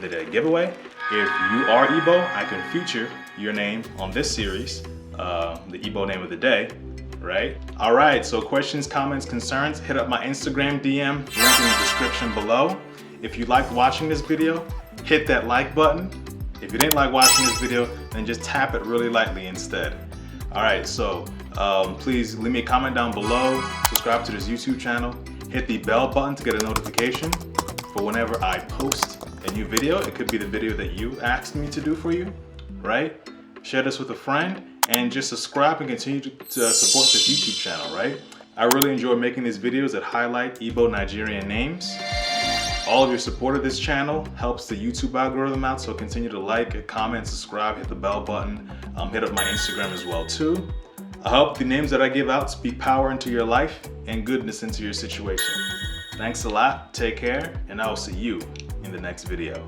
of the Day giveaway. If you are Igbo, I can feature your name on this series, the Igbo name of the day, right? All right, so questions, comments, concerns, hit up my Instagram DM, link in the description below. If you liked watching this video, hit that like button. If you didn't like watching this video, then just tap it really lightly instead. All right, so please leave me a comment down below, subscribe to this YouTube channel, hit the bell button to get a notification for whenever I post a new video. It could be the video that you asked me to do for you, right? Share this with a friend and just subscribe and continue to support this YouTube channel, right? I really enjoy making these videos that highlight Igbo Nigerian names. All of your support of this channel helps the YouTube algorithm out, so continue to like, comment, subscribe, hit the bell button, hit up my Instagram as well too. I hope the names that I give out speak power into your life and goodness into your situation. Thanks a lot, take care, and I will see you in the next video.